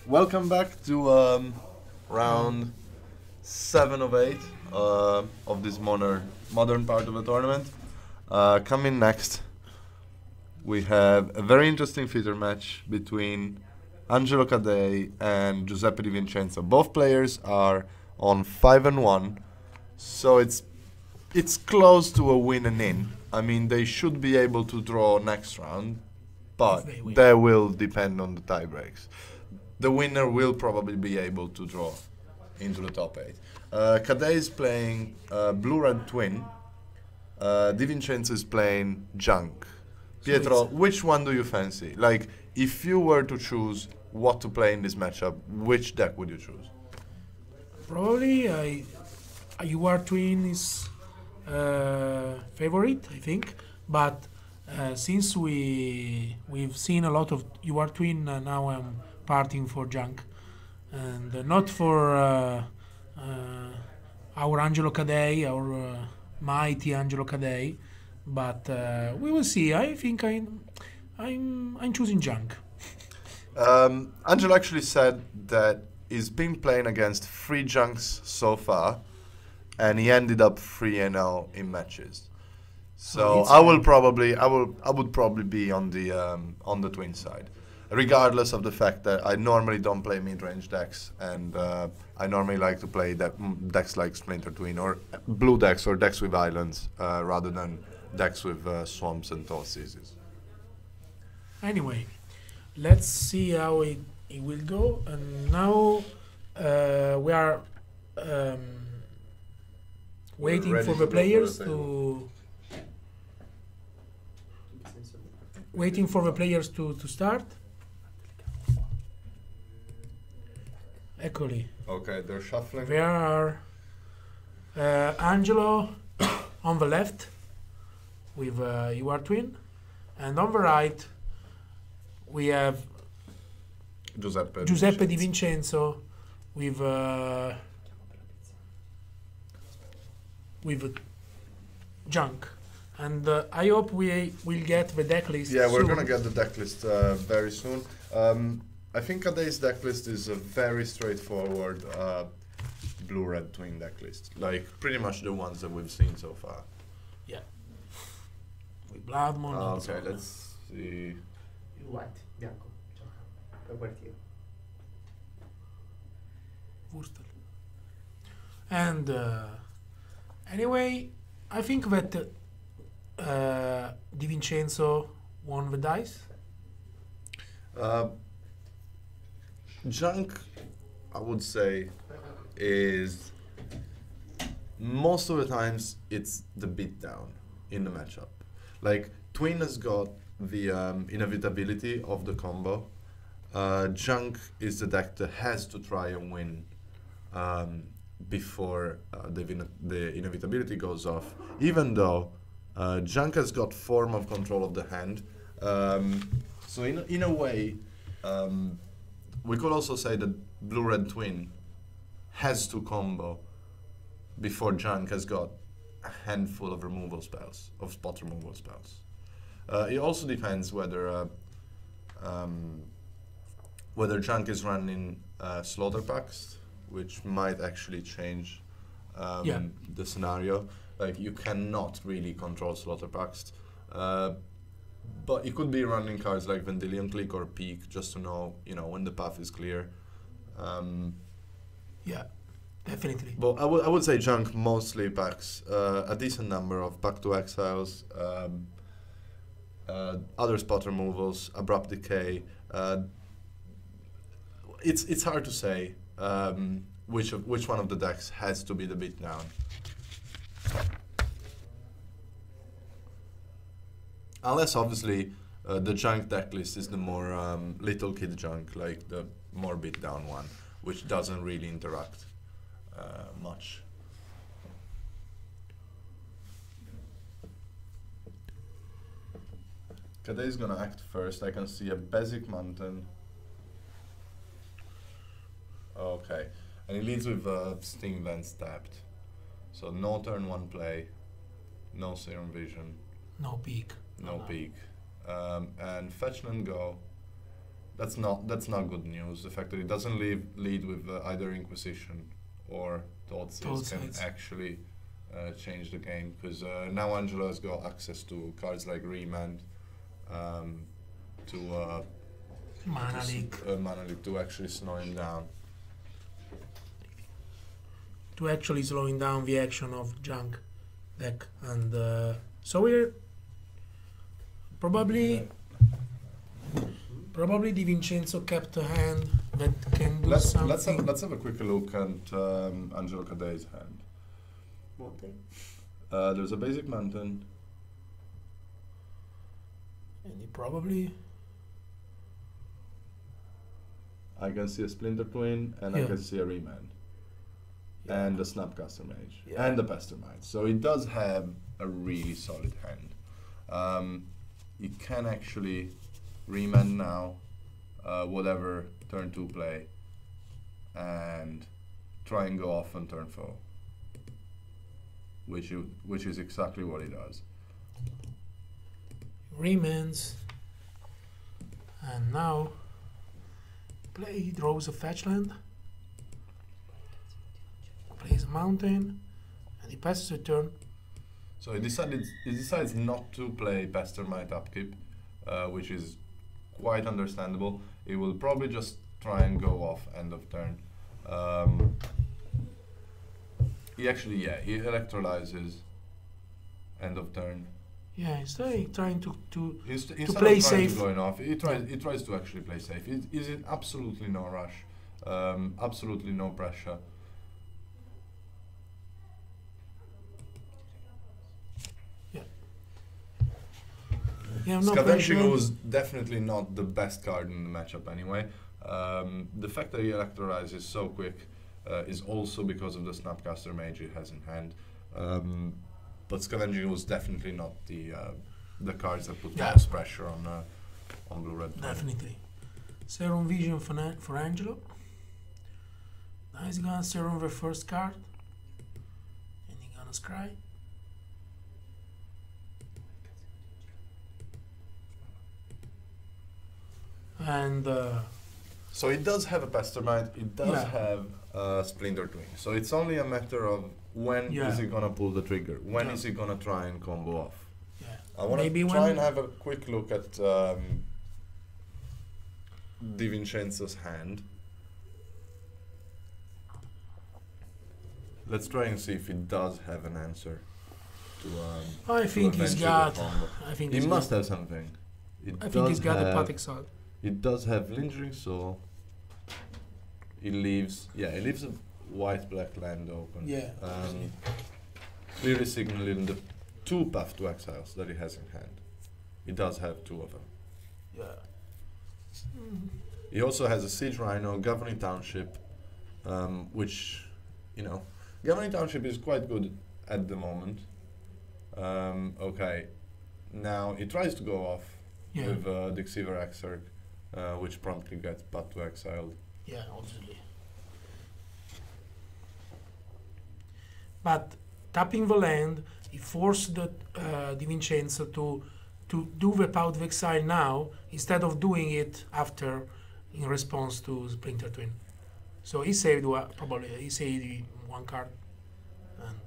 Welcome back to round 7 of 8 of this modern part of the tournament. Coming next, we have a very interesting feature match between Angelo Cadei and Giuseppe Di Vincenzo. Both players are on 5-1, so it's close to a win and in. I mean, they should be able to draw next round, but that will depend on the tie breaks. The winner will probably be able to draw into the top 8. Cadei is playing Blue-Red Twin. Di Vincenzo is playing Junk. Pietro, which one do you fancy? Like, if you were to choose what to play in this matchup, which deck would you choose? Probably a UR Twin is favorite, I think. But since we've seen a lot of UR Twin, now I'm parting for Junk, and not for our Angelo Cadei, our mighty Angelo Cadei, but we will see. I think I'm choosing Junk. Angelo actually said that he's been playing against 3 Junks so far, and he ended up 3-0 in matches. So I would probably be on the Twin side, regardless of the fact that I normally don't play mid-range decks, and I normally like to play decks like Splinter Twin or blue decks or decks with islands rather than decks with swamps and tall seas. Anyway, let's see how it will go. And now we are waiting for the players to start. Eccoli. Okay, they're shuffling. There are Angelo on the left with UR Twin, and on the right we have Giuseppe Di Vincenzo with Junk. And I hope we will get the deck list. Yeah, we're soon. gonna get the deck list very soon. I think Cadei's deck list is a very straightforward blue-red twin deck list, like pretty much the ones that we've seen so far. Yeah. With Blood Moon. Okay, let's see. White, bianco, Guardiero. Wurstel. And anyway, I think that Di Vincenzo won the dice. Junk, I would say, is most of the times it's the beatdown in the matchup. Like, Twin has got the inevitability of the combo. Junk is the deck that has to try and win before the inevitability goes off, even though Junk has got form of control of the hand. So in a way, we could also say that Blue-Red Twin has to combo before Junk has got a handful of removal spells, of spot removal spells. It also depends whether Junk is running Slaughter Pacts, which might actually change the scenario. Like, you cannot really control Slaughter Pacts. But you could be running cards like Vendilion Click or Peak just to know, when the path is clear. Yeah, definitely. But I would say Junk mostly packs a decent number of Pack to Exiles, other spot removals, Abrupt Decay. It's hard to say which one of the decks has to be the beatdown. Unless, obviously, the Junk deck list is the more little kid Junk, like the more beatdown one, which doesn't really interact much. Cadei is gonna act first. I can see a basic mountain. Okay, and he leads with Sting Lens tapped. So no turn 1 play, no Serum Vision. No peak. No peak. And Fetch and Go that's not good news. The fact that it doesn't lead with either Inquisition or Thoughtseize can Thoughtseize. actually change the game, because now Angelo has got access to cards like Remand, to Mana leak. Mana Leak to actually slow him down. To actually slowing down the action of junk deck, and so we're probably Di Vincenzo kept a hand that can do something. Let's have a quick look at Angelo Cadet's hand. Mountain. There's a basic mountain. And he probably I can see a Splinter Twin, and I Yeah. can see a Remand, Yeah. and a Snapcaster Mage, Yeah. and a Pestermine. So it does have a really solid hand. You can actually Remand now, whatever turn 2 play, and try and go off on turn 4, which is exactly what he does. remands, and now he draws a fetch land, plays a mountain, and he passes a turn. So he decides not to play Pestermite upkeep, which is quite understandable. He will probably just try and go off end of turn. He electrolyzes end of turn. Yeah, he's trying to Instead play of trying safe. to going off, he tries to actually play safe. He's in absolutely no rush, absolutely no pressure. yeah, no Scavenging pressure. was definitely not the best card in the matchup anyway. The fact that he electrolyzes so quick is also because of the Snapcaster Mage he has in hand. But Scavenging was definitely not the cards that put Yeah. most pressure on blue-red. Definitely. Serum Vision for Angelo. Now he's gonna Serum the first card. And he's gonna scry. And So it does have a Pestermite, it does Yeah. have a Splinter Twin. So it's only a matter of when is Yeah. he gonna pull the trigger? When Yeah. is he gonna try and combo off? yeah, I want to Maybe try when- and have a quick look at Di Vincenzo's hand. Let's try and see if he does have an answer to. I think he's eventually got. combo. I think He he's must got, have something. It I think he's does got a have- Patek Salt. It does have Lingering Soul. He leaves a white-black land open. Yeah. Clearly signaling the 2 path to exiles that he has in hand. He does have 2 of them. Yeah. He also has a Siege Rhino, Governing Township, which, Governing Township is quite good at the moment. Okay, now he tries to go off Yeah. with Dixiver Exarch, which promptly gets put to exiled. Yeah, obviously. But tapping the land, he forced Di Vincenzo to do the Pout of Exile now instead of doing it after in response to Splinter Twin. So he saved he saved 1 card. And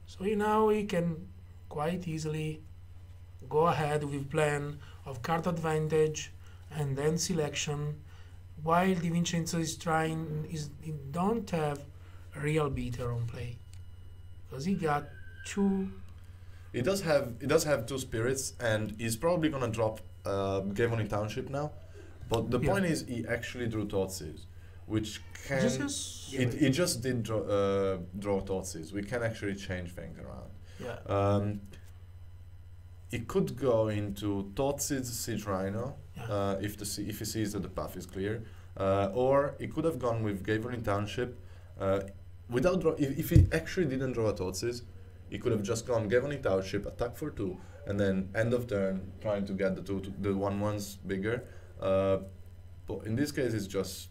so now he can quite easily go ahead with plan of card advantage and then selection, while Di Vincenzo he don't have a real beater on play because he got 2. He does have 2 spirits, and he's probably gonna drop Gavony Township now. But the Yeah. point is, he actually drew Thoughtseize, which can. Jesus. It just did draw Thoughtseize. We can actually change things around. Yeah. It could go into Thoughtseize Siege Rhino Yeah. if he sees that the path is clear, or it could have gone with Gavony Township without if he actually didn't draw a Thoughtseize. He could have just gone Gavony Township, attack for 2, and then end of turn trying to get the 1/1s bigger. But in this case, it's just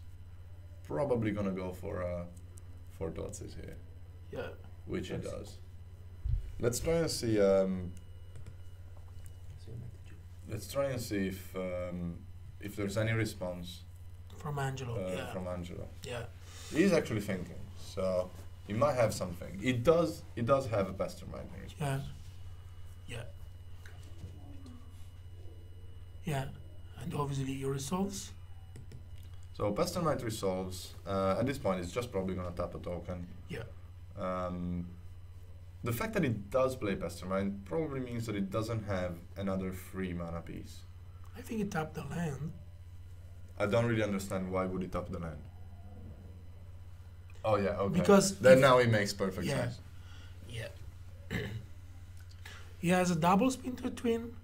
probably gonna go for Thoughtseize here, Yeah. which it Yes. does. Let's try and see. Let's try and see if if there's any response From Angelo. Yeah. from Angelo. Yeah. He's actually thinking, so he might have something. It does have a mastermind in his Yeah. place. Yeah. Yeah. And obviously he resolves. So Mastermind resolves. At this point, it's just probably gonna tap a token. Yeah. The fact that it does play Mastermind probably means that it doesn't have another free mana piece. I think he tapped the land. I don't really understand why would it tap the land. Oh yeah, okay. Because then if- now it makes perfect Yeah. sense. Yeah. He has a double Splinter Twin.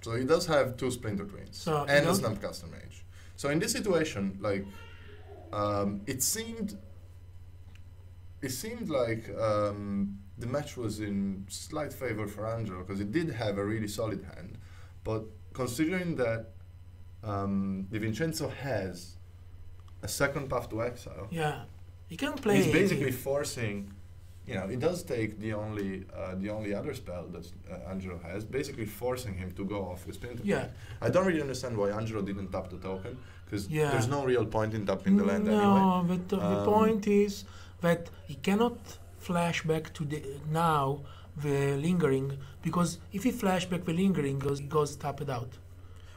So he does have two Splinter Twins So he and a don't- Snapcaster Mage. So in this situation, like, it seemed like the match was in slight favor for Angelo because it did have a really solid hand, but considering that Di Vincenzo has a second path to exile, Yeah. He can play. he's basically forcing. It does take the only other spell that Angelo has, basically forcing him to go off with Splinter. Yeah. I don't really understand why Angelo didn't tap the token, because Yeah. there's no real point in tapping the land anyway. No, but the Um, point is that he cannot flash back to the lingering, because if he flash back the lingering, he goes tapped out.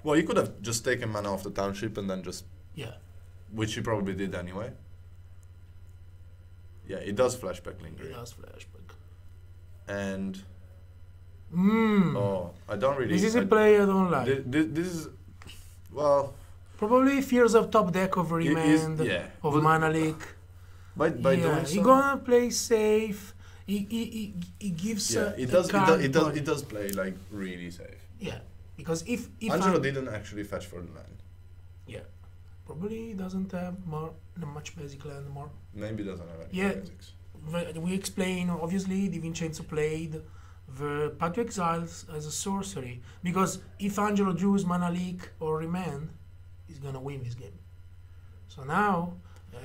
Well, he could have just taken mana off the township and then just, Yeah. which he probably did anyway. Yeah, it does flashback He lingering. does flash back. And Mm. I don't really. This is a play I don't like. This is, well, Probably fears of top deck of it is, remand, yeah. of But mana leak. by Yeah, doing he so, gonna play safe. He gives yeah, a it does card it does play like really safe. Yeah, because if Angelo I- didn't actually fetch for the land. yeah, probably doesn't have much basic land more. Maybe doesn't have any Yeah. basics. We explain, obviously, Di Vincenzo played the Path to Exiles as a sorcery, because if Angelo draws mana leak or remand, he's gonna win this game. So now, Di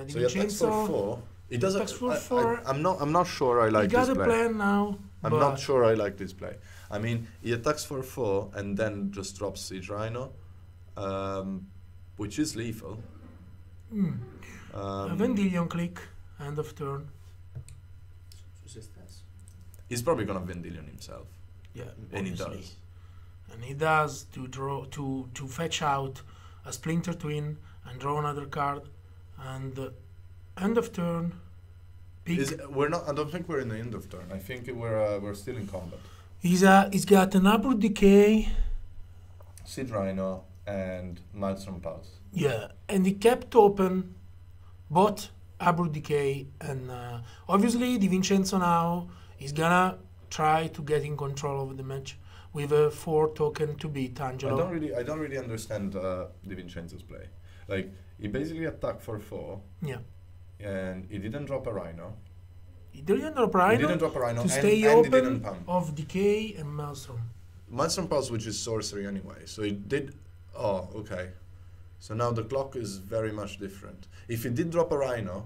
So he attacks Vincenzo, for 4. It doesn't. attacks for 4. I'm not sure I he like got this a play. plan now. I'm but not sure I like this play. I mean, he attacks for 4 and then just drops Siege Rhino, which is lethal. A Vendilion click, end of turn. Su se stesso. He's probably gonna Vendilion himself, Yeah, and he obviously. does. And he does to fetch out a Splinter Twin and draw another card, and end of turn. Pick. We're not. I don't think we're in the end of turn. I think we're still in combat. He's got an Upward Decay. Siege Rhino and Maelstrom Pulse. Yeah, and he kept open both Upward Decay and obviously Di Vincenzo now is gonna try to get in control of the match with a 4 token to beat Angelo. I don't really understand Di Vincenzo's play. Like, he basically attacked for 4, Yeah, and he didn't drop a Rhino. he didn't drop He Rhino didn't drop a Rhino, to and, stay and he didn't open pump. of Decay and Maelstrom. Maelstrom Pulse, which is sorcery anyway, so it did. Oh, okay. So now the clock is very much different. If he did drop a Rhino,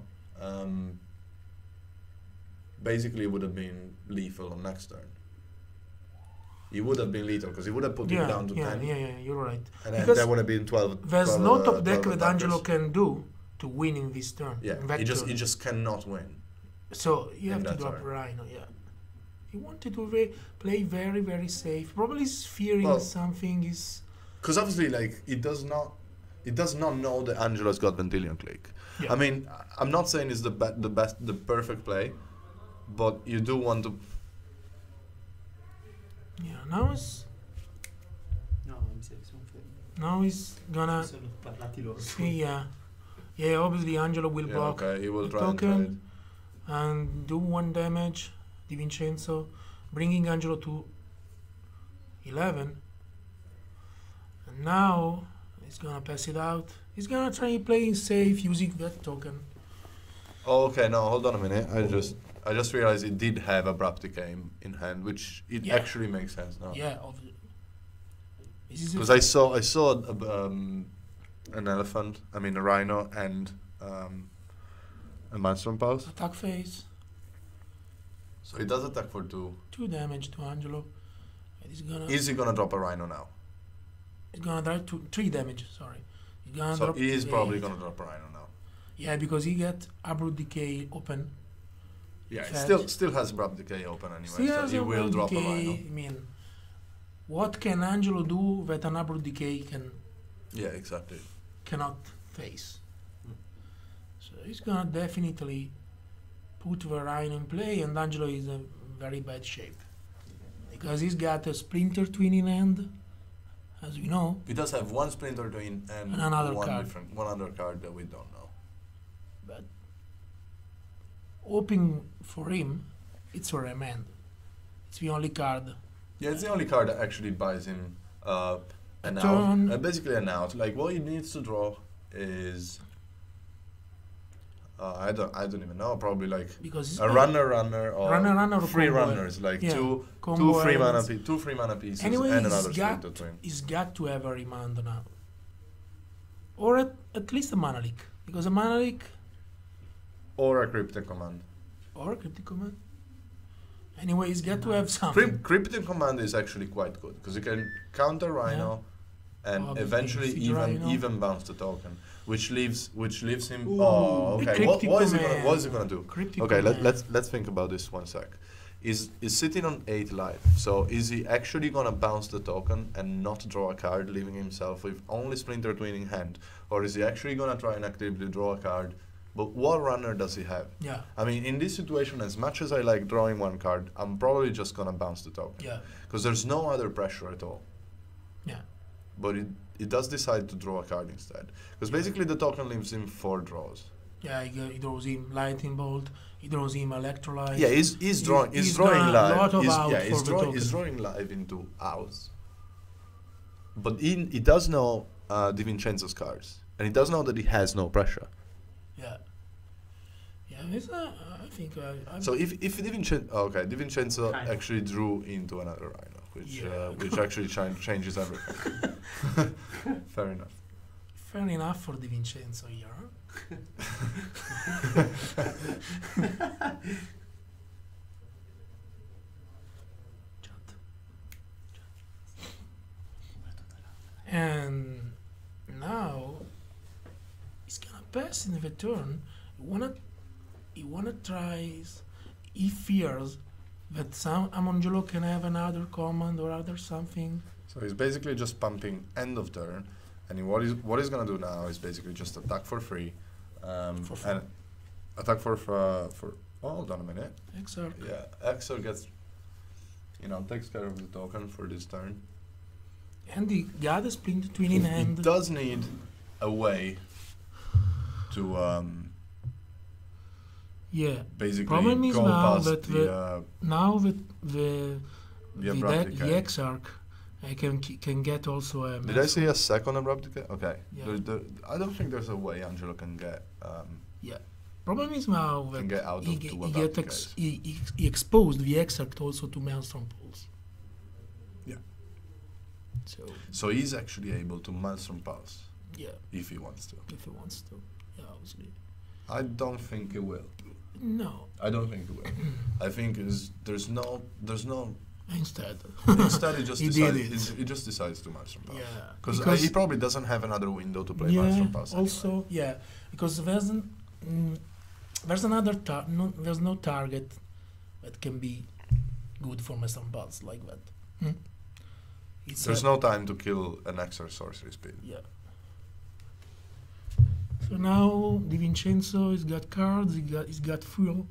basically it would have been lethal on next turn. He would have been lethal because he would have put Yeah, it down to yeah, 10, yeah, yeah, you're right. and then Because that would have been 12. There's 12, no top deck 12 that Angelo attackers. can do to win in this turn. Yeah, in that he turn. just cannot win. So you in have to that drop turn. Rhino, yeah. He wanted to play very, very safe. Probably he's fearing Well, something is. Because obviously, like, it does not know that Angelo's got Vendilion Click. Yeah. I mean, I'm not saying it's the perfect play, but you do want to. Yeah, now he's No, mi sa che sono fermi. gonna Sono parlati loro. see. Yeah, obviously Angelo will Yeah, block okay, he will the try and trade. token and do 1 damage. Di Vincenzo, bringing Angelo to 11. And now he's gonna pass it out. He's gonna try playing safe using that token. Oh, okay, no, hold on a minute. I just realized it did have Abrupt Decay in hand, which it Yeah. actually makes sense now. Yeah, obviously. This is Because I saw an elephant, I mean a rhino, and a Maelstrom Pulse. attack phase. So he does attack for 2. 2 damage to Angelo. And he's gonna. Is he gonna drop a rhino now? He's gonna drop to 3 damage. Sorry. He's gonna So drop he is to probably 8. gonna drop Rhino now. Yeah, because he got Abrupt Decay open. Yeah, he Fetch. still has Abrupt Decay open anyway, Still so has he will Abrupt drop a Decay. Rhino. I mean, what can Angelo do that an Abrupt Decay Yeah, exactly. cannot face? So he's gonna definitely put the Rhino in play, and Angelo is in very bad shape because he's got a Splinter Twin in hand, as we know. He does have one Splinter Twin and And another one card. one other card that we don't know. But hoping for him, it's a remand. It's the only card. Yeah, it's the only card that actually buys him an turn. out. Basically an out. Like what he needs to draw is I don't even know. Probably like Because he's a got runner or runner or three combo. runners, like Yeah, two combo free mana elements. two free mana pieces Anyway, and he's another got- Splinter Twin. He's got to have a remand now. Or at least a mana leak. Because a mana leak Or a Cryptic Command. or a cryptic command. Anyway, he's got to have something. Cryptic Command is actually quite good because you can counter Rhino and Obviously, eventually siege Rhino. even bounce the token, which leaves him. Ooh. Oh, A okay. What Cryptic is he Command. what is he gonna do? Cryptic Okay, command. let's think about this one sec. Is sitting on 8 life. So is he actually gonna bounce the token and not draw a card, leaving himself with only Splinter Twin in hand, or is he actually gonna try and actively draw a card? But what runner does he have? Yeah, I mean, in this situation, as much as I like drawing one card, I'm probably just gonna bounce the token yeah, because there's no other pressure at all. yeah. But it does decide to draw a card instead because basically the token leaves him 4 draws. Yeah, he draws him Lightning Bolt, he draws him Electrolyte. Yeah, he's drawing he's drawing done a live. lot of He's, out yeah, for he's the drawing he's token. drawing live into outs. But he does know Di Vincenzo's cards, and he does know that he has no pressure. Yeah. Yeah, it's, I think I'm So if Di Vincenzo Kind of. actually drew into another Rhino, which Yeah. which actually changes everything. Fair enough. fair enough for Di Vincenzo here. Huh? Chat. And now he's gonna pass in the turn. He wanna tries. He fears that some Amongelo can have another command or other something. So he's basically just pumping end of turn, and what he's gonna do now is basically just attack for free, For free. and attack for. Oh, hold on a minute. Exarch. Yeah, Exor gets, takes care of the token for this turn. And he got a Splinter Twin in He hand. does need a way to Yeah. basically Problem is go now past that now that the abrupt decay. Exarch can get also a. Did I see a second abrupt decay? Okay. Yeah. I don't think there's a way Angelo can get. Yeah. Problem is now Can that get out he, of two he, abrupt get ex- decays. he exposed the Exarch also to Maelstrom Pulse. Yeah. So So he's actually able to Maelstrom Pulse yeah, if he wants to. if he wants to, yeah, obviously. I don't think he will. No, I don't think he will. I think there's no instead. instead he just He decides did it. he just decides to Maelstrom Pulse. Yeah, Because he probably doesn't have another window to play yeah, Maelstrom Pulse. also Anyway. yeah, because there's another there's no target that can be good for Maelstrom Pulse like that. It's There's no time to kill an extra sorcery speed. yeah. So now Di Vincenzo has got cards, he's got fuel,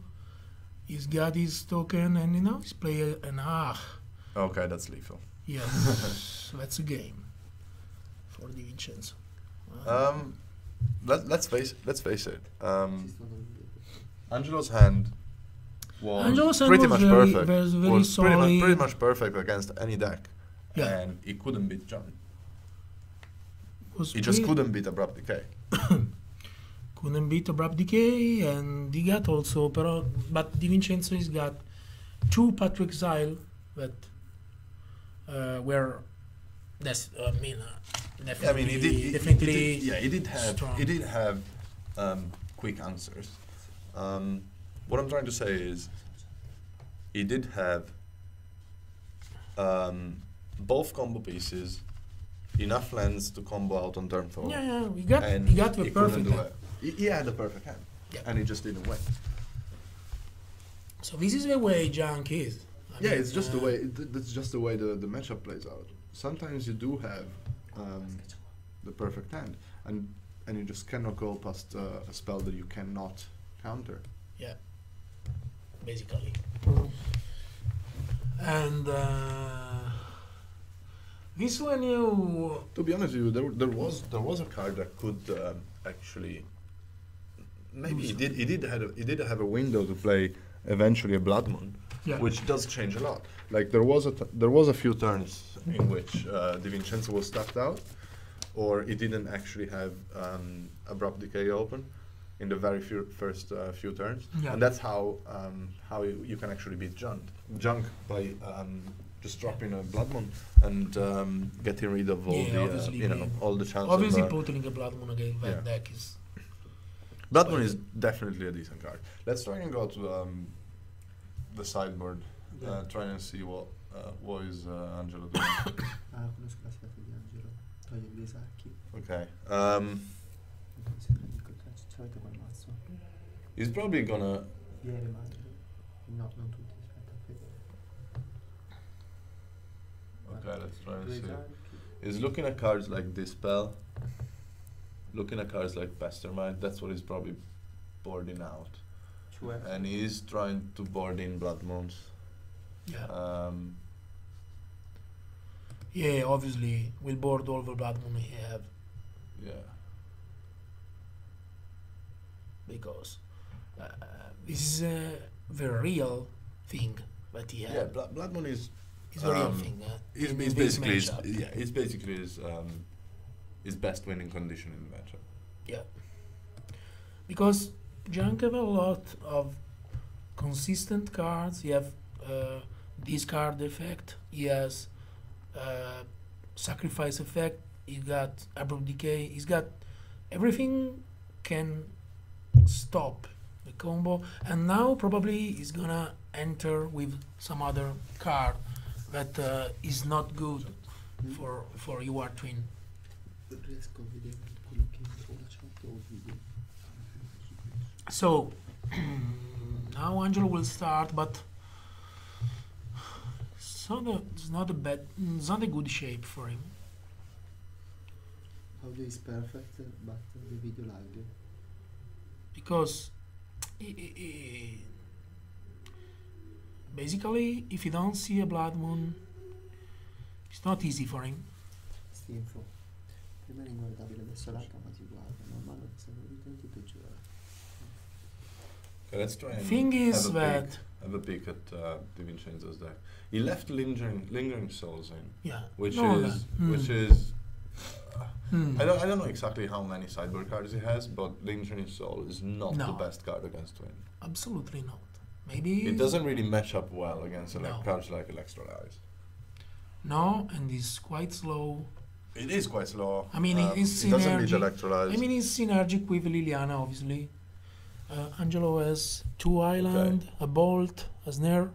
he's got his token, and now he's playing an Okay, that's lethal. yes, that's a game for Di Vincenzo. Let's face it. Angelo's hand was Angelo's hand pretty was much very- perfect. was very was pretty solid. much perfect against any deck, Yeah, and he couldn't beat John. was He just pretty- couldn't beat Abrupt Decay. couldn't beat Abrupt Decay, and he got also, but Di Vincenzo has got 2 Path Exile that were that's definitely I mean, he did. definitely He did have. strong. He did have quick answers. What I'm trying to say is, he did have both combo pieces. enough lands to combo out on turn 4. Yeah, And he got the he couldn't perfect do hand. it. He had the perfect hand, Yeah. and he just didn't win. So this is the way junk is. I Yeah, mean, it's just the way. That's just the way the matchup plays out. Sometimes you do have the perfect hand, and you just cannot go past a spell that you cannot counter. Yeah, basically. And this when you To be honest with you, there was a card that could actually maybe he did have a window to play eventually a Blood Moon, which does change a lot. Like there was a few turns in which DiVincenzo was tapped out, or he didn't actually have Abrupt Decay open in the very first few turns, and that's how you can actually beat junk by just dropping a Blood Moon and getting rid of all all the chances. Obviously, putting a Blood Moon against that deck is. Blood Moon is definitely a decent card. Let's try and go to the sideboard, try and see what is Angelo doing. Conosco la schiatta di Angelo. Toglie dei sacchi. Okay. Se prendi il contraccio, ci avete quel mazzo. He's probably gonna. Viene male. No, non tutti, aspetta, aspetta. Okay, let's try and Due see. sacchi. He's looking at cards like Dispel, looking at cards like Mastermind. That's what he's probably boarding out, Cioè, and he's trying to board in Blood Moons. Yeah. Yeah, obviously, we'll board all the Blood Moon he have Yeah. because this is the real thing that he have. Yeah, Blood Moon is. It's the real thing. He's in this basically matchup. he's basically his best winning condition in the matchup. Yeah. Because junk have a lot of consistent cards. You have discard effect. He has sacrifice effect. He got abrupt decay. He's got everything can stop the combo. And now probably he's gonna enter with some other card that is not good for your twin. riesco a vedere quello che ho lasciato o video. So now Angelo will start, but it's not a good shape for him. Audio is perfect, but the video lag. Because basically, if you don't see a Blood Moon, it's not easy for him. Sti info. Prima era inguardabile, adesso l'altra ma si guarda. Man mano che stiamo vedendo peggiora. Okay, let's try and Thing is have a peek at DiVincenzo's deck. He left lingering souls in, yeah, which no, is no. which is. I don't know exactly how many sideboard cards he has, but Lingering Soul is not No. the best card against Twin. Absolutely not. Maybe It doesn't really match up well against No. cards like Electrolyze. No, and it's quite slow. It is quite slow. I mean, it is it doesn't need synergic. Electrolyze. I mean, it's synergic with Liliana, obviously. Angelo has 2 island, a bolt, a snare,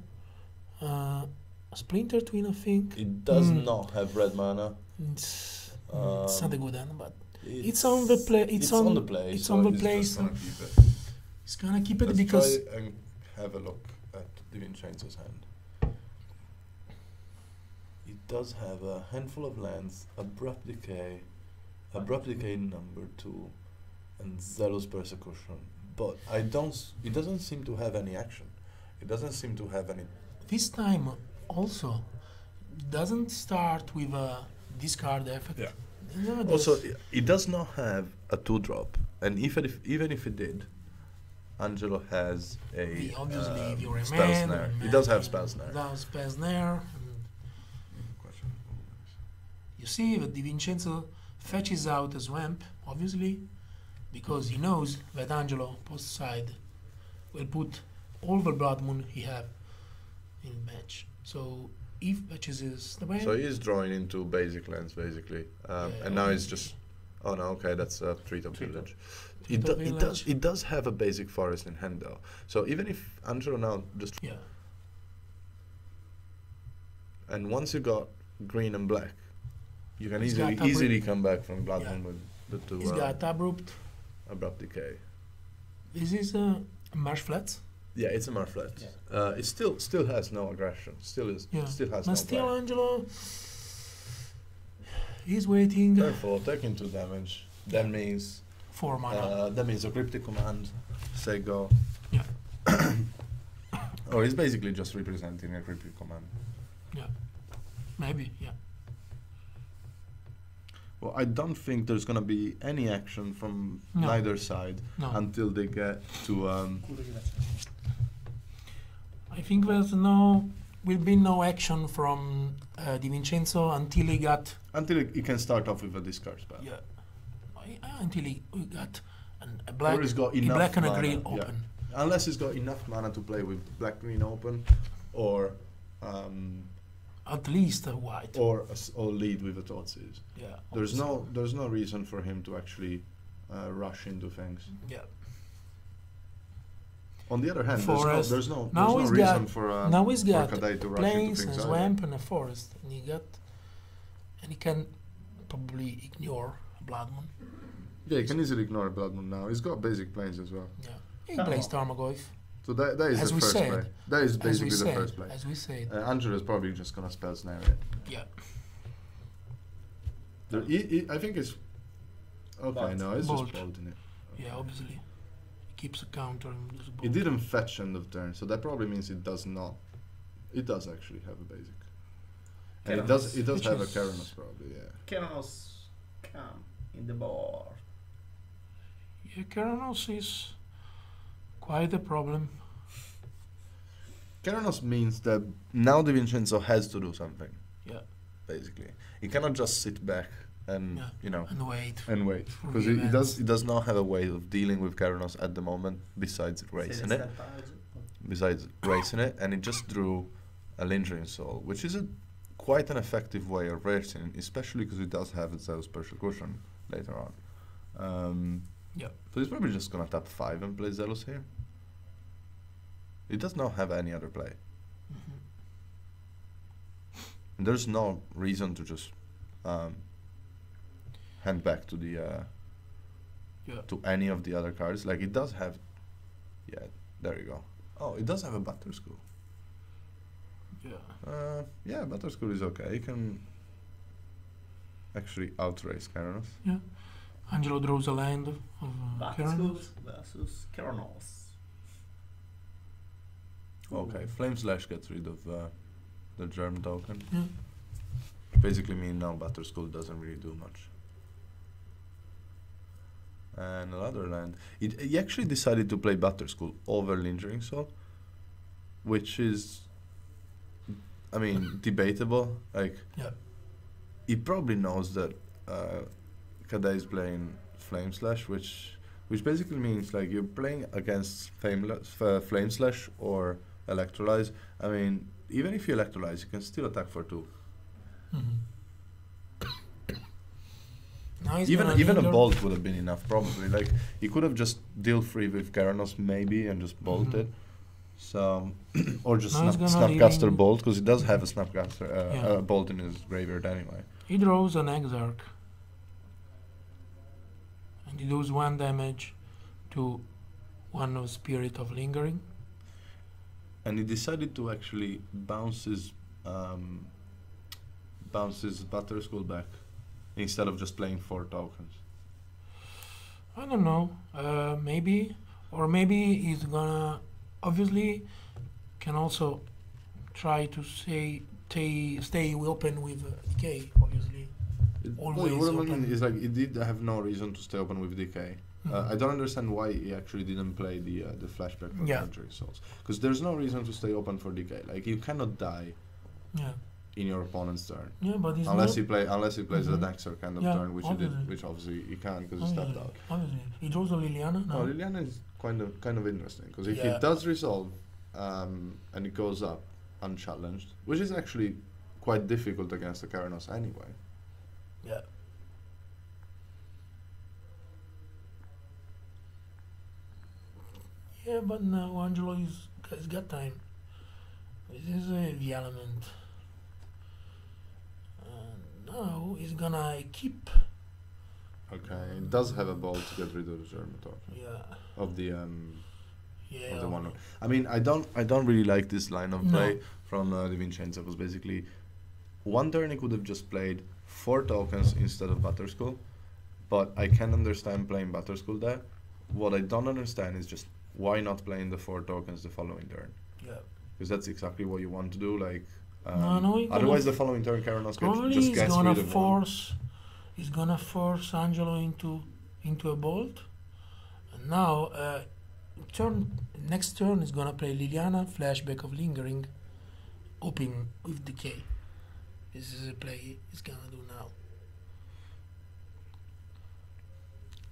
a splinter twin, I think. It does not have red mana. It's not a good one, but it's on the play. It's on the play. it's so on the he's play, just so- gonna keep it. He's gonna keep it Let's because try and have a look at DiVincenzo's hand. It does have a handful of lands, Abrupt Decay number 2, and Zealous Persecution. But it doesn't seem to have any action. It doesn't seem to have any. this time also doesn't start with a discard effect. Yeah. No, Also, that's- it does not have a 2-drop, and even if it did, Angelo has a obviously if you spell remain, snare. It does have spell snare. Does spell snare. And you see that DiVincenzo fetches out a swamp, obviously, because he knows that Angelo post side will put all the Blood Moon he have in the match. So if fetches is the way. So he's drawing into basic lands basically, and now he's just. Oh no, okay, that's a Treetop Village. It does have a basic forest in hand though. So even if Angelo now just. Yeah. And once you got green and black, You can He's got easily come back from Blood Yeah. Moon with the two He's got abrupt. abrupt decay. This is marsh flats. Yeah, it's a Marflet. Yeah. It still has no aggression. Still has But no still, play. Angelo, he's waiting. Therefore, taking 2 damage. That means 4 mana. that means a cryptic command. Say go. Yeah. Or he's basically just representing a cryptic command. Yeah. Maybe. Yeah. Well, I don't think there's gonna be any action from No. neither side No. until they get to. Curo di lacerto. I think will be no action from Di Vincenzo until he got Until he can start off with a discard spell. until he got a Or black, he's got a enough black and a mana, green yeah. open. Unless he's got enough mana to play with black green open, or At least a white. or lead with a Thoughtseize. Yeah. There's no reason for him to actually rush into things. Yeah. On the other hand, Forest. there's no Now he's reason got- for now he's got Kadai to rush into plains and things. either. swamp and a forest, and he can probably ignore Blood Moon. Yeah, he can easily ignore Blood Moon now. He's got basic planes as well. Yeah. He plays Tarmogoyf. So that is As the we first said. play. That is As we basically the said. first play. As we said. Angela's probably just gonna spell snare it. Yeah. I think it's okay. Bolt. No, it's Bolt. just bolt in it. Yeah. Obviously, he keeps a counter. And loses It both. didn't fetch end of turn, so that probably means it does not. It does actually have a basic, and it does Which have a is- Keranos probably. Yeah. Keranos come in the board. Yeah, Keranos is quite a problem. Keranos means that now Di Vincenzo has to do something. Yeah. Basically, he cannot just sit back and Yeah. And wait. and wait, For because the he events. does not have a way of dealing with Keranos at the moment besides racing it. Racing it, and he just drew a Lingering Soul, which is quite an effective way of racing, especially because he does have a Zeus Persecution later on. Yeah. So he's probably just gonna tap 5 and play Zealous here. He does not have any other play. Mhm. And there's no reason to just hand back to the Yeah. to any of the other cards. Like it does have, yeah, there you go. Oh, it does have a Butter School. Yeah. Yeah, Butter School is okay. You can actually outrace Keranos. Yeah. Angelo draws a land of Keranos. Batsus versus Keranos. Okay, Flame Slash gets rid of the Germ token. Yeah. Basically mean now Butter School doesn't really do much. And another land. He actually decided to play Butter School over Lingering Soul, which is, I mean, debatable. Like, Yeah. he probably knows that Kadai is playing Flame Slash, which basically means like you're playing against Flame Slash or Electrolyze. I mean, even if you Electrolyze, you can still attack for 2. Mhm. Now he's Even gonna a linger. bolt would have been enough, probably. Like he could have just deal free with Keranos maybe and just bolted. So or just Now he's gonna Snapcaster leaving- bolt, because he does have a Snapcaster Yeah. bolt in his graveyard anyway. He draws an Exarch. And he does 1 damage to one of Spirit of Lingering. And he decided to actually bounce his Butter School back instead of just playing 4 tokens. I don't know. Maybe. Or maybe he's gonna. Obviously, can also try to stay open with decay, obviously. Always what I mean open. is like he did have no reason to stay open with decay. Mhm. I don't understand why he actually didn't play the flashback for Yeah. Lingering Souls, because there's no reason to stay open for decay. Like you cannot die Yeah. in your opponent's turn Yeah, but he's unless not. he plays Mhm. the Nexer kind of Yeah, turn, which he obviously. did, which obviously he can't because he stepped out. Obviously. He draws a Liliana now. Oh, Liliana is kind of interesting, because if Yeah. he does resolve and it goes up unchallenged, which is actually quite difficult against the Keranos anyway. Yeah. Yeah, but now Angelo has got time. This is the element. Now he's gonna keep. Okay, it does have a ball to get rid of the German token. Yeah. Of the Yeah. of the one. I mean, I don't really like this line of No. play from Di Vincenzo, because basically one turn he could have just played 4 tokens instead of Butterskull, but I can understand playing Butterskull there. What I don't understand is just why not playing the 4 tokens the following turn, Yeah. because that's exactly what you want to do. Like, No, he otherwise gonna the following turn Keranos Probably just he's gets gonna rid of one. he's gonna force Angelo into a bolt. And now, next turn is gonna play Liliana, flashback of lingering, open with decay. This is a play he's gonna do now.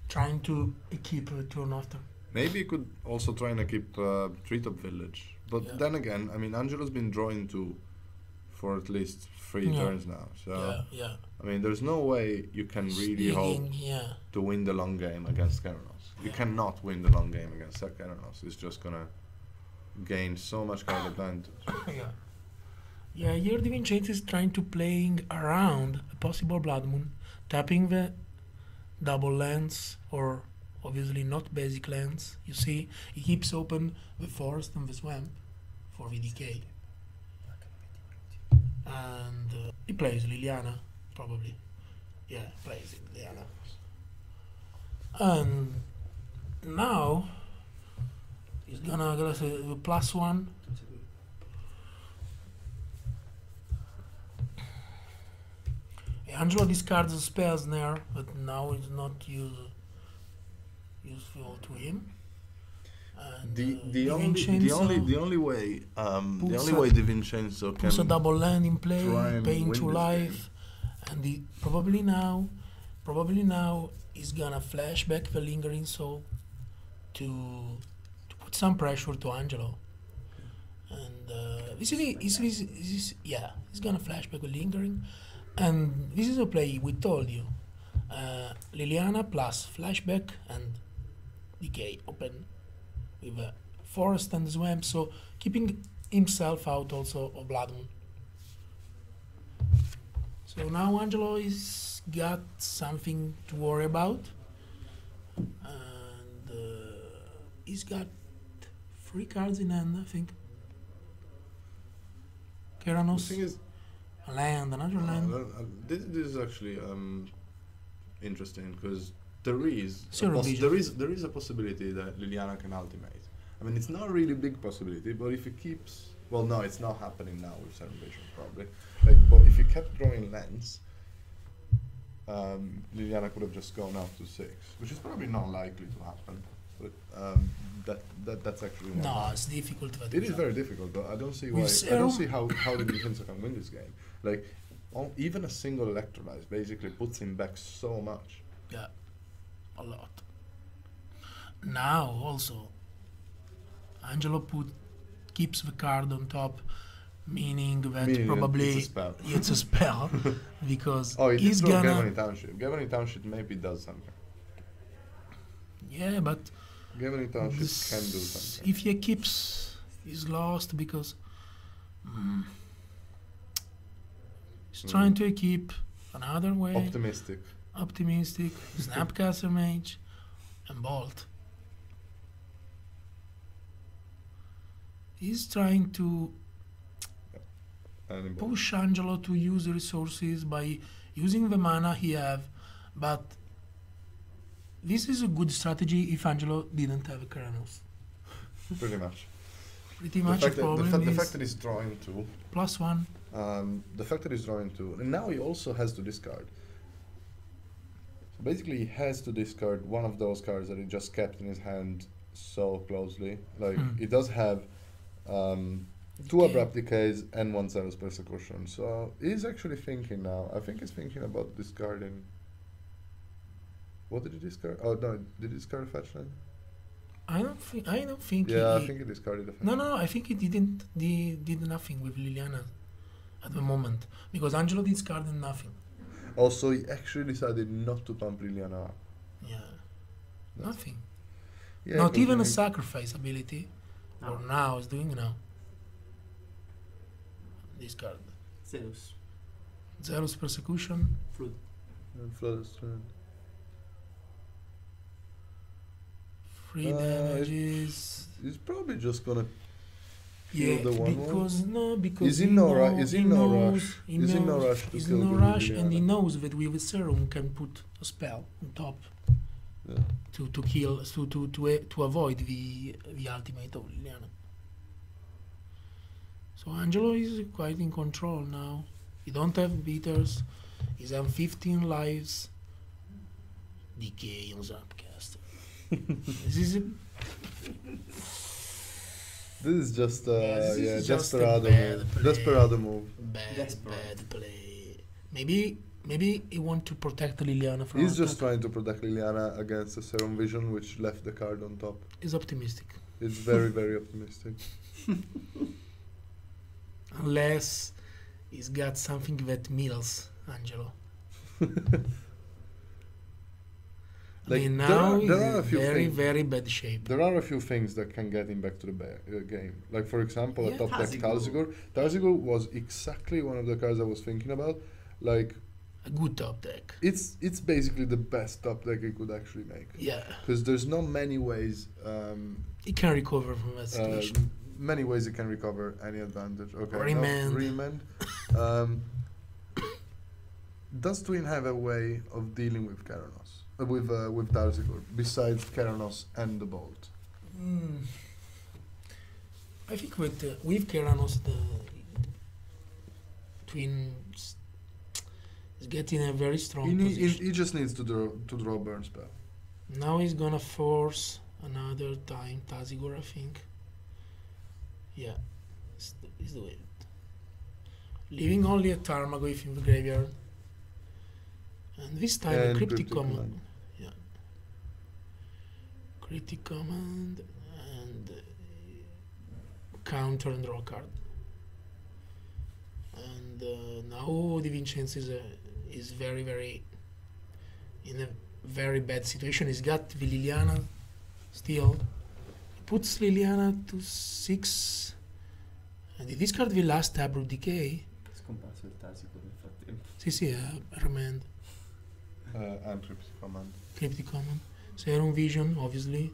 Trying to keep a turn after. Maybe you could also try and keep Treetop Village. But Yeah. then again, I mean, Angelo's been drawing 2 for at least 3 Yeah. turns now. So, Yeah. I mean, there's no way you can really hope Yeah. to win the long game against Keranos. You Yeah. cannot win the long game against Keranos. It's just gonna gain so much card advantage. Yeah. Yeah, here Di Vincenzo is trying to playing around a possible Blood Moon, tapping the double lands, or obviously not basic lands. You see, he keeps open the forest and the swamp for VDK. And he plays Liliana, probably. Yeah, plays Liliana. And now he's gonna say the +1. Angelo discards the spell snare, but now it's not useful to him. And, The only way Di Vincenzo can puts a double land in play, try and paying win 2 this life, and probably now he's gonna flashback the lingering soul to put some pressure to Angelo. And he's gonna flashback the lingering. And this is a play we told you. Liliana plus flashback and decay open with a forest and swamp, so keeping himself out also of Blood Moon. So now Angelo is got something to worry about, and he's got 3 cards in hand, I think. The Keranos. thing is, A land, another land. this is actually interesting, because there is Zero vision. there is a possibility that Liliana can ultimate. I mean, it's not a really big possibility, but if he keeps, well, no, it's not happening now with Seven Vision probably. Like, but if he kept drawing lands, Liliana could have just gone up to 6, which is probably not likely to happen. But that's actually not No, happening. it's difficult. It is very difficult, but I don't see why. With I don't zero- see how the Vincenzo can win this game. Like, even a single electrolyze basically puts him back so much. Yeah, a lot. Now also, Angelo keeps the card on top, meaning that Meaning that probably it's a spell. it's a spell because Oh, he he's did draw gonna. Gavany Township. Gavany Township maybe does something. Yeah, but Gavany Township this- can do something. if he keeps, he's lost because he's trying to keep another way. Optimistic. Optimistic, Snapcaster Mage, and Bolt. He's trying to And push Angelo to use the resources by using the mana he have, but this is a good strategy if Angelo didn't have a Keranos. pretty much. Pretty The much fact, the that, problem the is fact that he's drawing 2, +1. the fact that he's drawing 2, and now he also has to discard. So basically, he has to discard one of those cards that he just kept in his hand so closely. Like, he does have 2 Okay. Abrupt Decays and 1 Zealous Persecution. So he's actually thinking now. I think he's thinking about discarding. What did he discard? Oh no, did he discard a fetch land? I don't think. Yeah, he, I think he discarded a fetch. No. I think he didn't. Did nothing with Liliana at the moment because Angelo discarded nothing. Also, he actually decided not to pump Liliana up. Yeah, nothing. Yeah, Not even a considering- sacrifice ability. Or now is doing now. Discard. Zeus. Zero's persecution. Flood. And Flood Strand. 3 damages. He's probably just gonna Yeah, kill the 1/1. because Is he no ru- is he no rush? Is he no rush to He's kill no the rush, and he Liliana? knows that with a serum can put a spell on top Yeah. to kill to avoid the ultimate of Liliana. So Angelo is quite in control now. He don't have beaters. He's on 15 lives. Decay on Zapcaster. This is This is just This yeah, is just a desperado bad move. play. Desperado move. bad play. Maybe he want to protect Liliana from He's just attack. trying to protect Liliana against the Serum Vision, which left the card on top. He's optimistic. It's very, very optimistic. Unless he's got something that mills Angelo. Like, I mean, there now are- he's there are a in few very, things- very bad shape. There are a few things that can get him back to the game. Like, for example, Yeah. a top deck Tazigul. Tazigul. Tazigul was exactly one of the cards I was thinking about. Like, A good top deck. it's basically the best top deck he could actually make. Yeah, Because there's not many ways, he can recover from that situation. many ways he can recover any advantage. Okay, no, Remand. remand. Does Twin have a way of dealing with Keranos? With Tazigul, besides Keranos and the Bolt? I think with Keranos, the Twins is getting a very strong position. He just needs to draw burn spell. Now he's gonna force another time Tazigor, I think. Yeah, he's doing it. Leaving only a Tarmogoyf in the graveyard. And this time a And Cryptic Cryptic Command. Command. Yeah. Cryptic Command and counter and draw card. And now Di Vincenzo is very, very in a very bad situation. He's got the Liliana still. He puts Liliana to 6. And he discard the last Abrupt Decay. Scomparso il Tazigul nel frattempo. Sì, remand. And Cryptic Command. Cryptic Command. Serum Vision, obviously,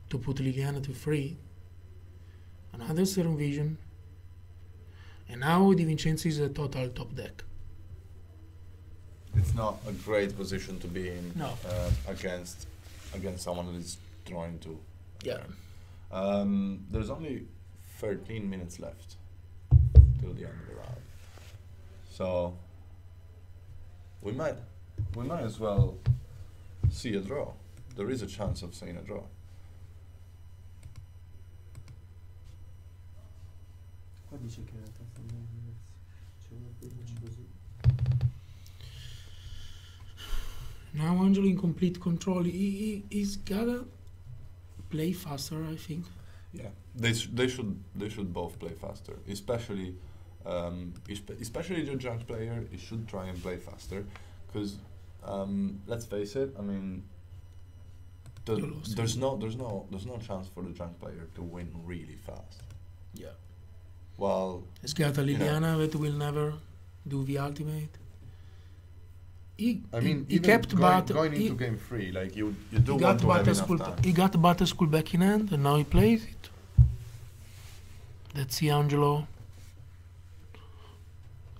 to put Liliana to 3. Another Serum Vision. And now Di Vincenzo is a total top deck. It's not a great position to be in No. against someone that is drawing two. Yeah. There's only 13 minutes left till the end of the round, so we might as well see a draw. There is a chance of seeing a draw. Qua dice che in realtà sta andando diverso. C'è una 15 così. Now Angelo in complete control. He's gotta play faster, I think. Yeah, they should both play faster, especially the junk player. He should try and play faster, because let's face it. I mean, there's no chance for the junk player to win really fast. Yeah. Well, He's got a Liliana that will never do the ultimate. He even kept going into game 3, like you do he want got to have Butter enough School. time. He got Butter School back in hand, and now he plays it. Let's see, Angelo.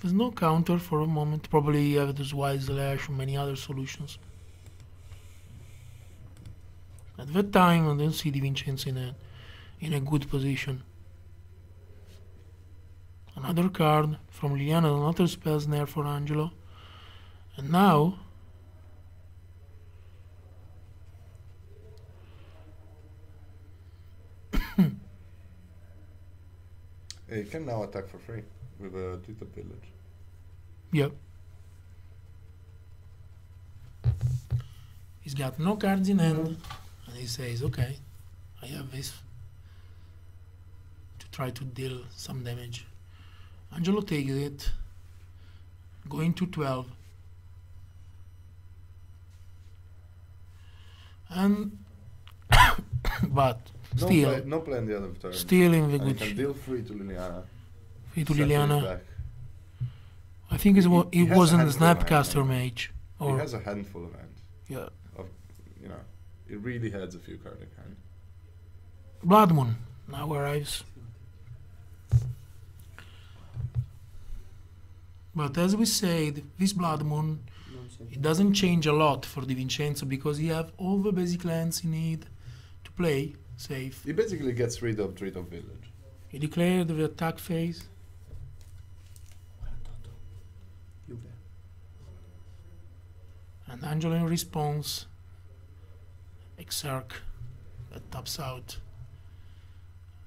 There's no counter for a moment. Probably you have this Wise Lash and many other solutions. At that time, I don't see Di Vincenzo in a good position. Another card from Liliana, another spell snare for Angelo. And now, He can now attack for free with a Twitter Village. yeah. He's got no cards in hand, and he says, okay, I have this to try to deal some damage. Angelo takes it, going to 12. And, but still, No play on the other turn. still in the And he good can deal free to Liliana. free to set it Liliana. back. I think He it has a wasn't a handful of hands, Snapcaster yeah. Mage. He Or, has a handful of hands. yeah. You know, it really has a few card in hand. Blood Moon now arrives. But as we said, this Blood Moon, Non so. it doesn't change a lot for Di Vincenzo because he have all the basic lands he need to play safe. He basically gets rid of Village. He declared the attack phase. 48. Juve. And Angelo in response, Exarch that taps out.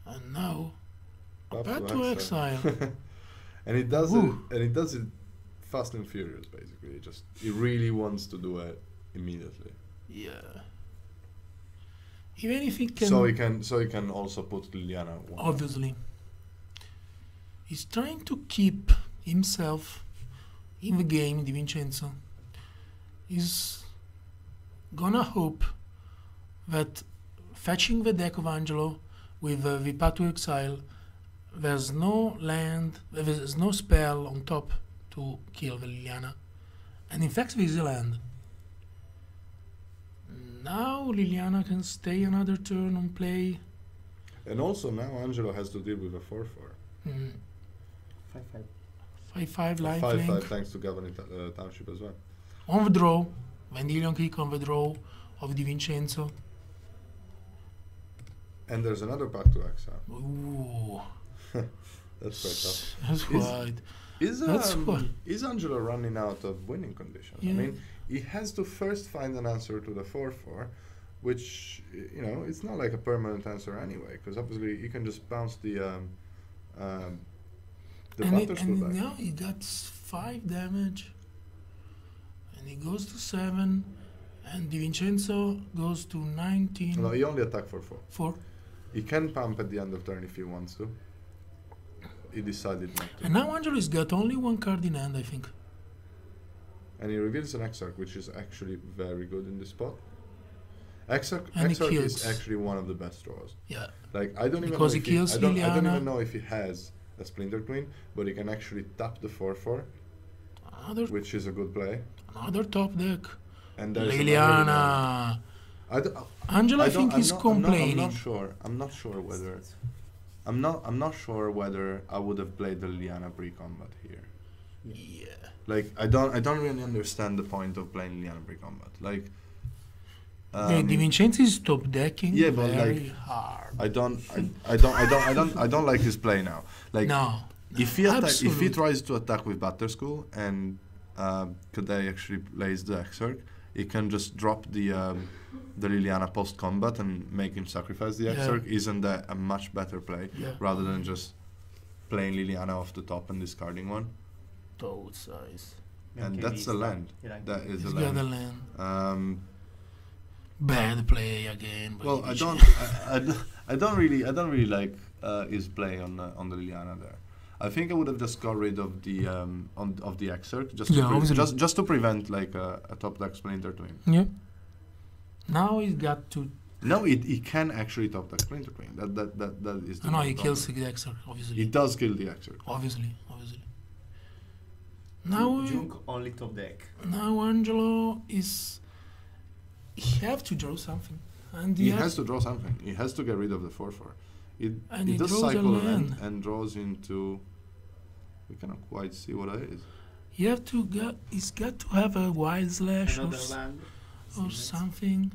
And now, back to exile. And it does Ooh. it. And it does it fast and furious. Basically, he really wants to do it immediately. Yeah. Even if he can, So he can also put Liliana. One. obviously, he's trying to keep himself in the game, Di Vincenzo. He's gonna hope that fetching the deck of Angelo with the Path to Exile, there's no land, there's no spell on top to kill the Liliana. And in fact, there is a land. Now Liliana can stay another turn on play. And also now Angelo has to deal with a 4/4. 5-5. 5/5 life 5/5 link. thanks to Governing Township as well. On the draw, Vendilion kick on the draw of Di Vincenzo. And there's another Path to Exile. Ooh, That's quite tough. that's quite. That's what- Is Angelo running out of winning conditions? I Yeah. mean, he has to first find an answer to the 4/4, which it's not like a permanent answer anyway, because obviously he can just bounce the Batterskull back. Now he got 5 damage, and he goes to 7, and Di Vincenzo goes to 19. No, he only attacked for 4. 4. He can pump at the end of turn if he wants to. He decided not to. And now Angelo's got only 1 card in hand, I think. And he reveals an Exarch, which is actually very good in this spot. Exarch And he is kills. actually one of the best draws. Yeah. Like I don't even Because know he if kills I don't Liliana. even know if he has a Splinter Twin, but he can actually tap the 4/4, which is a good play. Another top deck. And there's another Liliana. I don't, Angelo, I think, I'm is not- complaining. I'm not sure whether. I'm not sure whether I would have played the Liliana pre-combat here. Yeah. Like I don't really understand the point of playing Liliana pre-combat. Like. Di Vincenzo is top decking Yeah, but very like, hard. I don't like his play now. Like No. if he absolutely. tries to attack with Batterskull and Kadei actually plays the Exarch, he can just drop the Liliana post combat and make him sacrifice the Yeah. Exarch. Isn't that a much better play Yeah. rather than just playing Liliana off the top and discarding one? Toad size. And that's a land. That is He's a got a land. land. Bad play again. by Well, Di I Vincenzo. don't really like his play on the Liliana there. I think I would have just got rid of the of the Exarch just Yeah, obviously. just to prevent like a top deck Splinter Twin. Yeah. Now he's got to. No, he can actually top deck Splinter Twin. That is. The No, he problem. kills the Exarch, obviously. He does kill the Exarch. Obviously. Now, Junk only top deck. now Angelo is. He have to draw something, and He has to draw something. He has to get rid of the 4/4. And He he does draws a cycle land. and draws into. We cannot quite see what it is. You have to get. He's got to have a wild slash Another or, land. or something.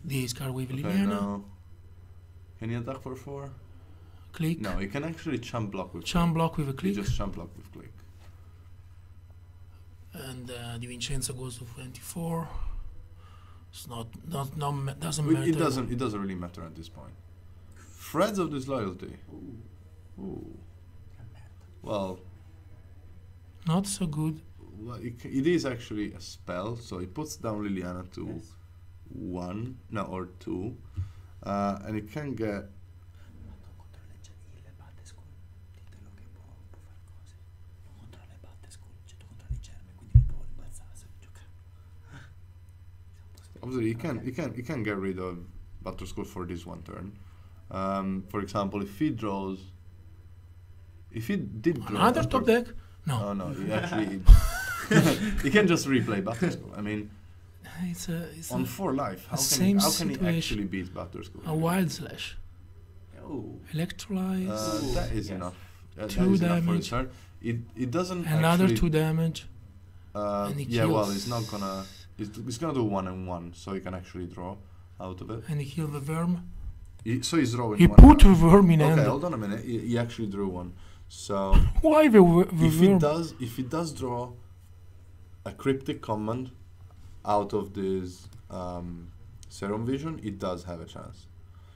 This card with Okay, Liliana. now. Can he attack for 4? Click. No, he can actually chump block with Chum block with a He click. just chump block with click. And Di Vincenzo goes to 24. It's not doesn't It matter. it doesn't really matter at this point. Threads of Disloyalty. Ooh. Well, Not so good. it is actually a spell, so it puts down Liliana to Yes. 1, no, or 2, and it can get. Obviously, he can get rid of Batterskull for this one turn. For example, if he draws If he did draw Another a top crypt- deck? No. Oh no, he actually he can just replay Butter School. I mean, It's on 4 life, how same can he situation. actually beat Butter School? a wild slash. Oh. Electrolyze. That is Yes. enough. That 2 is enough for damage. his turn. It doesn't Another actually, 2 damage. And he yeah, well, kills. it's not gonna. It's gonna do 1 and 1, so he can actually draw out of it. And he killed the worm. So he's drawing. He 1 put a card. worm in Okay, hand. hold on a minute. He actually drew 1. So Why the if he worm? does draw a cryptic command out of this Serum Vision, it does have a chance.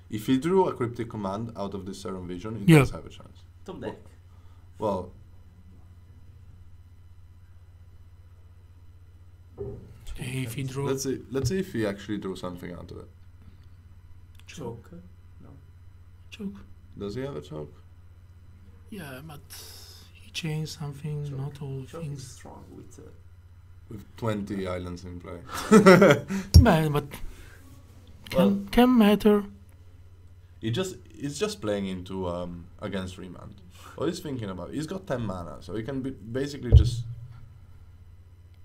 If he drew a cryptic command out of this Serum Vision, it Yeah. does have a chance. Top deck. Well, If he drew let's see if he actually drew something out of it. Choke. No. choke. Does he have a choke? Yeah, but he changed something. Choke. Not all Choke is things. strong with With 20 islands in play. But can matter. He's just playing into against Remand. What he's thinking about, he's got 10 mana, so he can basically just.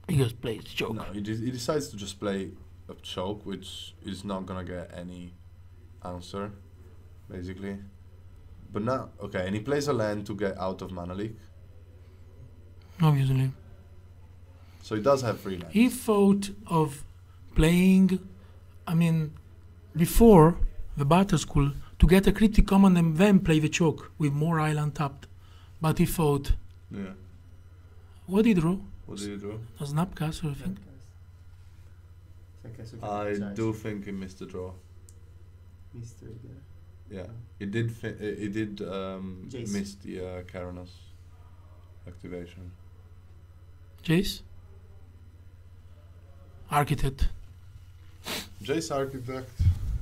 He just plays choke. No, he decides to just play a choke, which is not gonna get any answer, basically. But now, okay, and he plays a land to get out of Mana Leak, Obviously, so he does have 3 lands. he thought of playing. I mean, before the Battle School to get a cryptic command and then play the choke with more island tapped. But he thought, Yeah. what did he draw? What did he draw? A Snapcaster, I think. I do think he missed the draw. Mystery there. Yeah, he did. He did Jace. miss the Karanos activation. Jace? Architect. Jace Architect.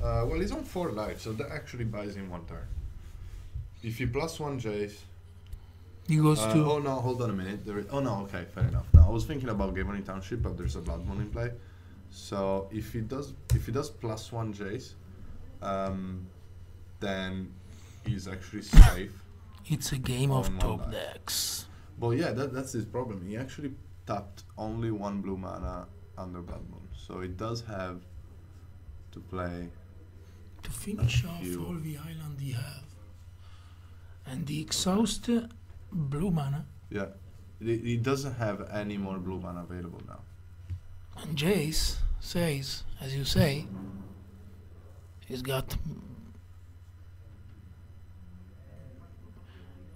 Well, he's on 4 life, so that actually buys him 1 turn. If he +1 Jace. He goes to. Oh no, hold on a minute. Oh no, okay, fair enough. Now I was thinking about Gavoni Township, but there's a Blood Moon in play. So if he does +1 Jace, then he's actually safe. It's a game of on 1 top life. decks. Well, yeah, that's his problem. He actually tapped only 1 blue mana under Blood Moon, so he does have to play. To finish off few. all the island he have. And the exhaust blue mana. Yeah, he doesn't have any more blue mana available now. And Jace says, as you say, he's got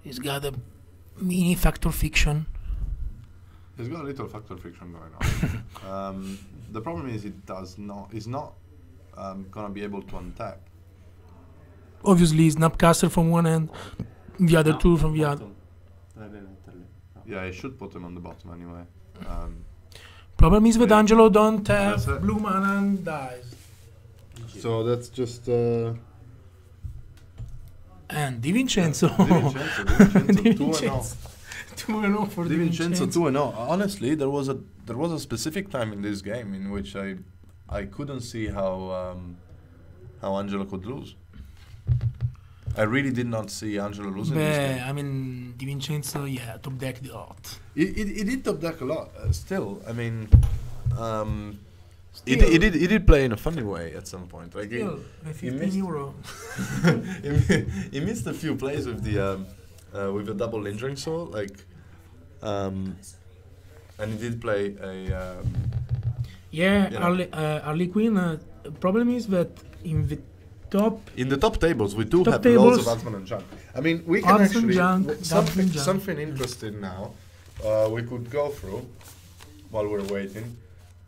a mini factor fiction. He's got a little factor friction going on. The problem is he's not gonna be able to untap. Obviously, Snapcaster from one end, the other two from the other. Yeah, he should put him on the bottom anyway. Problem is that Yeah. Angelo don't have That's it. blue mana and dies. So that's just And Di Vincenzo. Di Vincenzo 2-0 for Di Di Vincenzo Vincenzo. 2-0. Honestly, there was a specific time in this game in which I couldn't see how Angelo could lose. I really did not see Angelo losing this game. I mean, Di Vincenzo, yeah, top deck the art. He did top deck a lot. Still, I mean, he Still. did play in a funny way at some point. Like Still, he 15 missed- euro. he missed a few plays with the double lingering soul, like, and he did play a. Yeah, Yeah. Harley Quinn. Problem is that in the top, In the top tables, we do Top have tables. loads of Atman and junk. I mean, we can Atman, actually junk, something Atman, junk. something interesting now. We could go through while we're waiting.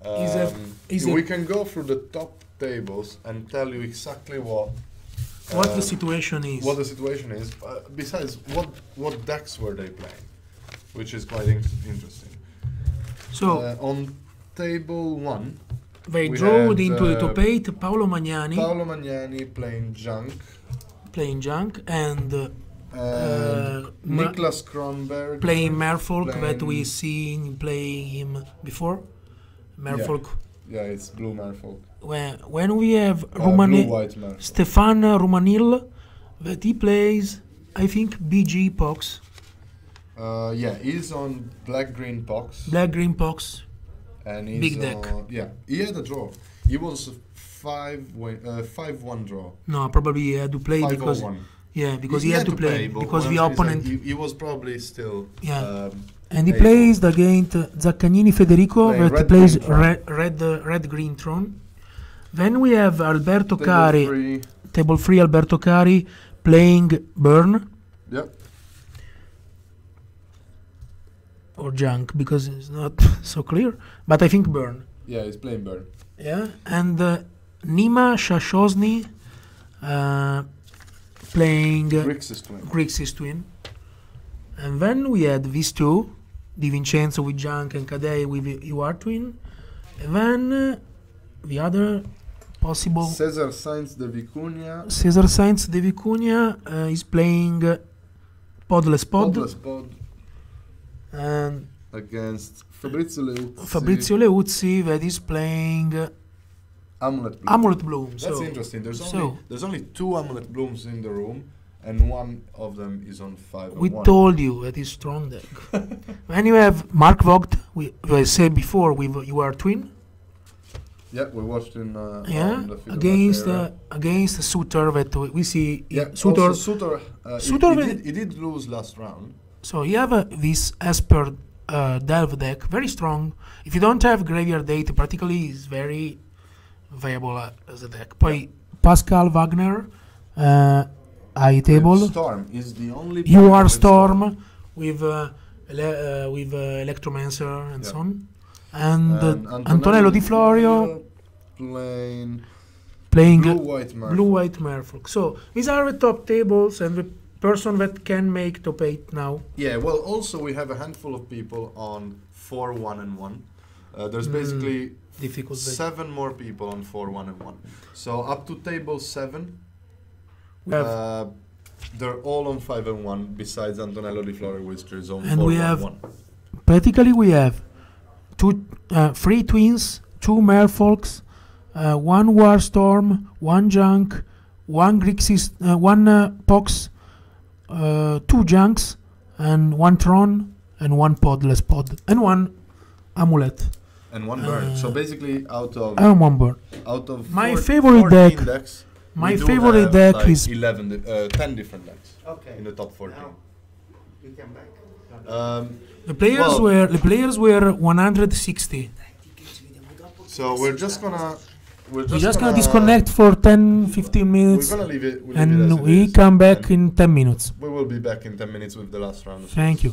We can go through the top tables and tell you exactly what the situation is. What the situation is. Besides, what decks were they playing, which is quite interesting. So On table 1, they we drawed had, into the top 8 Paolo Magnani Paolo Magnani playing junk, playing junk and Ma- Niklas Kronberg playing Merfolk that we playing- seen playing him before. Merfolk. Yeah, it's blue Merfolk. When we have Romani- Blue-white Merfolk. Stefan Romanil, that he plays, I think, BG Pox. Yeah, he's on black-green box. Black-green box. And he's Big deck. Yeah, he had a draw. He was 5-1 draw. No, probably he had to play because 5-0-1. yeah, because he had to play but because what the I'm saying is that opponent. he was probably still. Yeah. And he able. plays against Zaccagnini Federico, Playing that plays red-green red-green throne. Then we have Alberto Table Cari, three. table free Alberto Cari, playing Burn Yep. or Junk because it's not so clear. But I think Burn. Yeah, he's playing burn. Yeah. And Nima Shashosny playing Grixis twin. Grixis twin. And then we had these two, Di Vincenzo with Junk and Cadei with UR twin. And then the other possible Cesar Sainz de Vicuña. Cesar Sainz de Vicuña is playing Podless Pod. Podless Pod And against Fabrizio Leuzzi. Fabrizio Leuzzi that is playing Amulet Bloom. Amulet Bloom. That's So interesting. so- There's only 2 Amulet Blooms in the room, and one of them is on 5 we and 1. told you that is strong deck. Then you have Mark Vogt, I said before, with UR twin. Yeah, we watched in Yeah, on the field against Suter that we see. yeah, Suter. also Suter. Suter He did lose last round. So you have this Esper Delve deck, very strong. If you don't have Graveyard Date, particularly, is very viable as a deck. Poi Pascal Wagner, high table. Storm is the only. You player are with Storm with Electromancer and Yeah. so on. And And Antonello Di Florio playing playing blue-white Merfolk. So these are the top tables and the person that can make top 8 now. Yeah, well, also we have a handful of people on 4-1 and 1. There's basically Difficult. 7 more people on 4-1 and 1. So up to table 7, We have, they're all on 5 and 1. Besides Antonello Di Florio, which is on And 4 we and have 1. practically we have 3 twins, 2 Merfolks, 1 Warstorm, 1 Junk, 1 Grixis, 1 Pox, 2 Junks, and 1 Tron, and 1 Podless Pod, and 1 Amulet, And 1 burn. So basically, out of and 1 Burn. my favorite 14 deck- decks, My we do favorite have deck like is 10 different decks Okay. in the top 14. Now, we can back. the players well- were 160. So we're just gonna We're just gonna disconnect for 10-15 minutes, We're gonna leave it. and we come back in 10 minutes. We will be back in 10 minutes with the last round. Thank you.